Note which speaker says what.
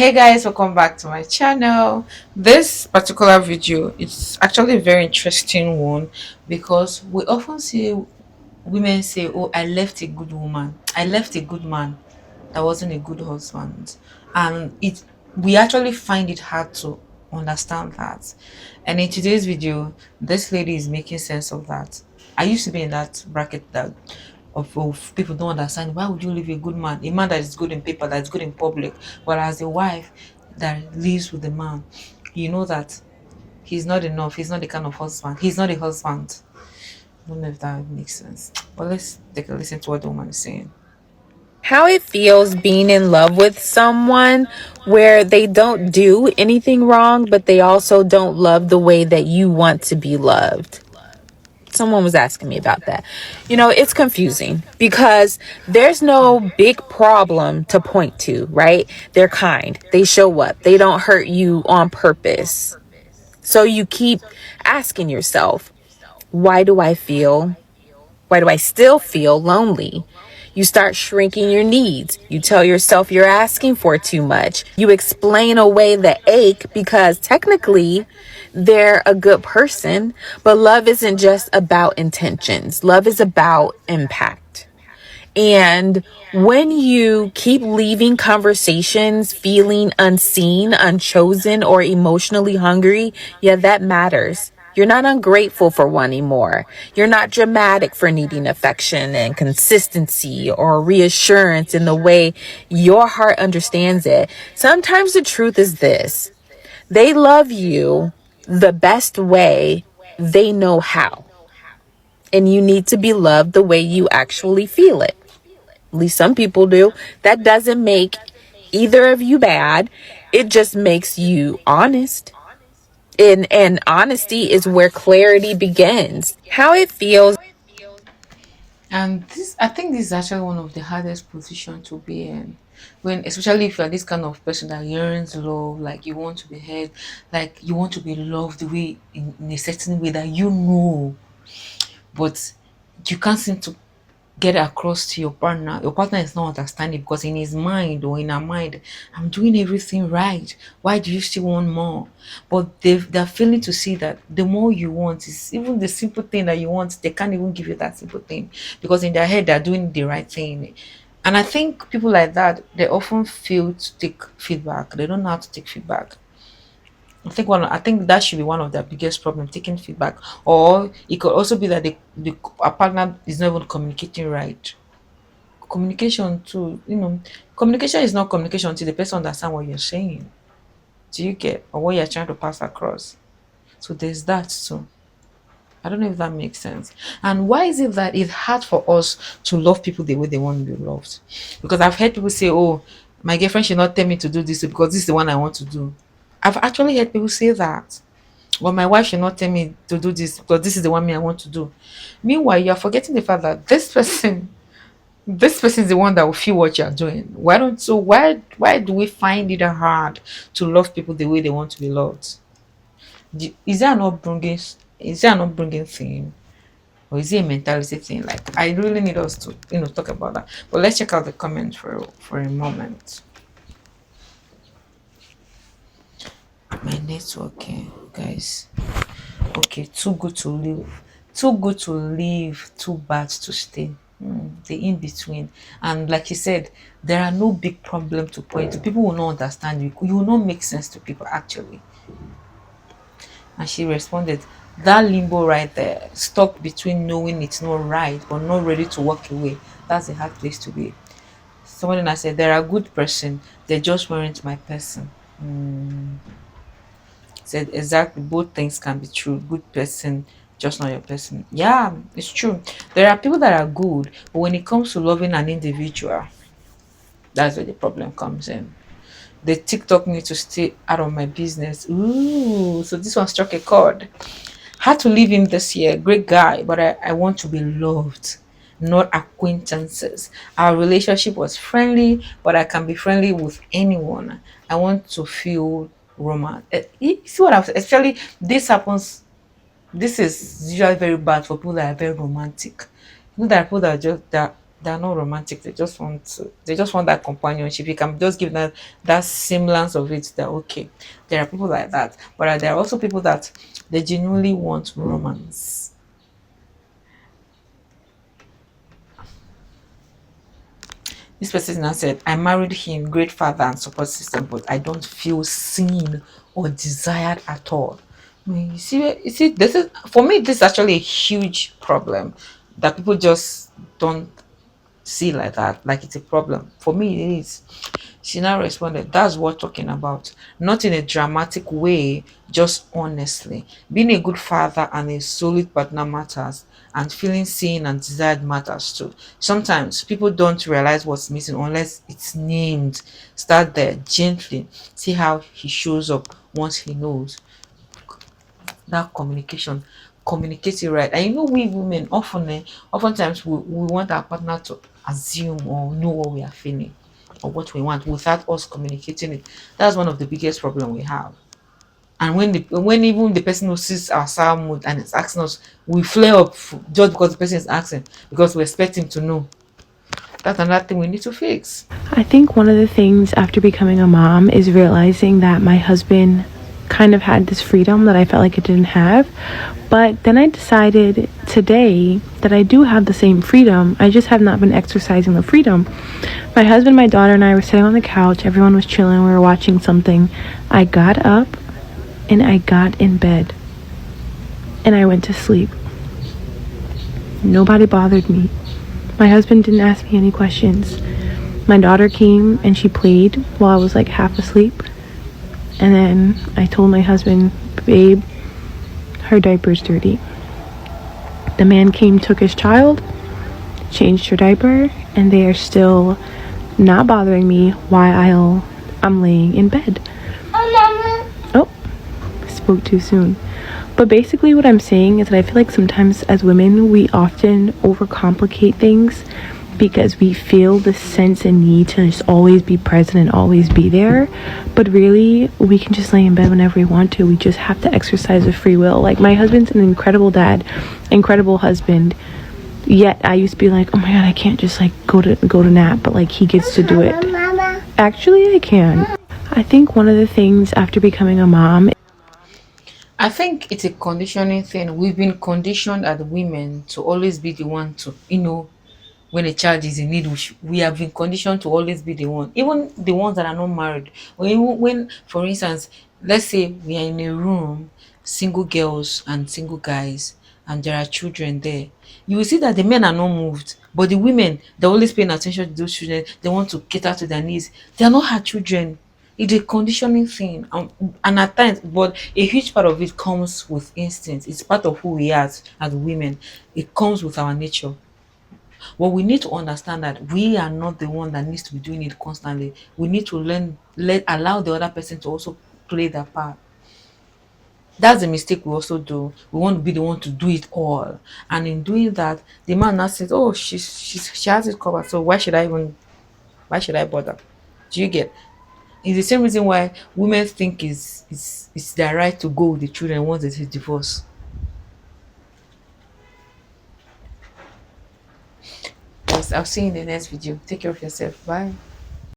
Speaker 1: Hey guys, welcome back to my channel. This particular video is actually a very interesting one because we often see women say, "Oh, I left a good woman. I left a good man that wasn't a good husband," and it we actually find it hard to understand that. And in today's video, this lady is making sense of that. I used to be in that bracket that of people don't understand why would you leave a good man, a man that is good in paper, that is good in public, whereas a wife that lives with the man, you know that he's not enough, he's not the kind of husband, he's not a husband. I don't know if that makes sense. But let's take a listen to what the woman is saying.
Speaker 2: How it feels being in love with someone where they don't do anything wrong, but they also don't love the way that you want to be loved. Someone was asking me about that. It's confusing because there's no big problem to point to, right? They're kind. They show up. They don't hurt you on purpose. So you keep asking yourself, why do I still feel lonely? You start shrinking your needs. You tell yourself you're asking for too much. You explain away the ache because technically they're a good person. But love isn't just about intentions, love is about impact. And when you keep leaving conversations feeling unseen, unchosen, or emotionally hungry, yeah, that matters. You're not ungrateful for wanting more. You're not dramatic for needing affection and consistency or reassurance in the way your heart understands it. Sometimes the truth is this: they love you the best way they know how. And you need to be loved the way you actually feel it. At least some people do. That doesn't make either of you bad. It just makes you honest. And honesty is where clarity begins. How it feels.
Speaker 1: And this, I think, this is actually one of the hardest position to be in. When, especially if you're this kind of person that yearns love, like you want to be heard, like you want to be loved the way in a certain way that you know, but you can't seem to get across to your partner. Your partner is not understanding because in his mind or in her mind, I'm doing everything right. Why do you still want more? But they're failing to see that the more you want is even the simple thing that you want, they can't even give you that simple thing because in their head they're doing the right thing. And I think people like that, they often fail to take feedback. They don't know how to take feedback. I think that should be one of their biggest problem, taking feedback. Or it could also be that the a partner is not even communicating right. Communication too, communication is not communication until the person understand what you're saying. Do you get or what you're trying to pass across? So there's that too. I don't know if that makes sense. And why is it that it's hard for us to love people the way they want to be loved? Because I've heard people say, "Oh, my girlfriend should not tell me to do this because this is the one I want to do." I've actually heard people say that. But my wife should not tell me to do this because this is the one me I want to do. Meanwhile, you're forgetting the fact that this person is the one that will feel what you're doing. Why do we find it hard to love people the way they want to be loved? Is there an upbringing thing, or is it a mentality thing? Like, I really need us to talk about that. But let's check out the comments for a moment. My network, guys. Okay, too good to live. Too good to live, too bad to stay. The in between. And like you said, there are no big problem to point to. People will not understand you. You will not make sense to people actually. And she responded, that limbo right there, stuck between knowing it's not right but not ready to walk away. That's a hard place to be. Someone I said, they're a good person, they just weren't my person. Said exactly, both things can be true. Good person, just not your person. Yeah, it's true. There are people that are good, but when it comes to loving an individual, that's where the problem comes in. The TikTok need to stay out of my business. Ooh, so this one struck a chord. Had to leave him this year. Great guy, but I want to be loved, not acquaintances. Our relationship was friendly, but I can be friendly with anyone. I want to feel romance. You see what I'm saying? Especially this happens. This is usually very bad for people that are very romantic. People that are just that. They're not romantic. They just want that companionship. You can just give that semblance of it. They're okay. There are people like that, but there are also people that they genuinely want romance. This person now said, I married him, great father and support system, but I don't feel seen or desired at all. I mean, you see, this is for me, this is actually a huge problem that people just don't see like that, like it's a problem. For me, it is. She now responded, that's what talking about. Not in a dramatic way, just honestly. Being a good father and a solid partner matters, and feeling seen and desired matters too. Sometimes people don't realize what's missing unless it's named. Start there gently. See how he shows up once he knows. That communication, communicate it right. And you know, we women often oftentimes we want our partner to assume or know what we are feeling or what we want without us communicating it. That's one of the biggest problem we have. And when even the person who sees our sour mood and is asking us, we flare up just because the person is asking, because we expect him to know. That's another thing we need to fix.
Speaker 3: I think one of the things after becoming a mom is realizing that my husband kind of had this freedom that I felt like I didn't have. But then I decided today that I do have the same freedom. I just have not been exercising the freedom. My husband, my daughter, and I were sitting on the couch. Everyone was chilling. We were watching something. I got up and I got in bed and I went to sleep. Nobody bothered me. My husband didn't ask me any questions. My daughter came and she played while I was like half asleep. And then I told my husband, babe, her diaper's dirty. The man came, took his child, changed her diaper, and they are still not bothering me while I'm laying in bed. Oh, spoke too soon. But basically what I'm saying is that I feel like sometimes as women, we often overcomplicate things because we feel the sense and need to just always be present and always be there. But really, we can just lay in bed whenever we want to. We just have to exercise the free will. Like, my husband's an incredible dad, incredible husband. Yet I used to be like, oh my god, I can't just like go to nap, but like he gets to do it. Actually, I can. I think one of the things after becoming a mom.
Speaker 1: I think it's a conditioning thing. We've been conditioned as women to always be the one to, when a child is in need, we have been conditioned to always be the one, even the ones that are not married. Or even when, for instance, let's say we are in a room, single girls and single guys, and there are children there, you will see that the men are not moved, but the women, they're always paying attention to those children. They want to cater to their needs. They are not her children. It's a conditioning thing, and at times, but a huge part of it comes with instinct. It's part of who we are as women. It comes with our nature. But we need to understand that we are not the one that needs to be doing it constantly. We need to allow the other person to also play their part. That's the mistake we also do. We want to be the one to do it all. And in doing that, the man now says, oh, she has it covered. So why should I bother? Do you get? It's the same reason why women think it's their right to go with the children once they say divorce. Yes, I'll see you in the next video. Take care of yourself. Bye.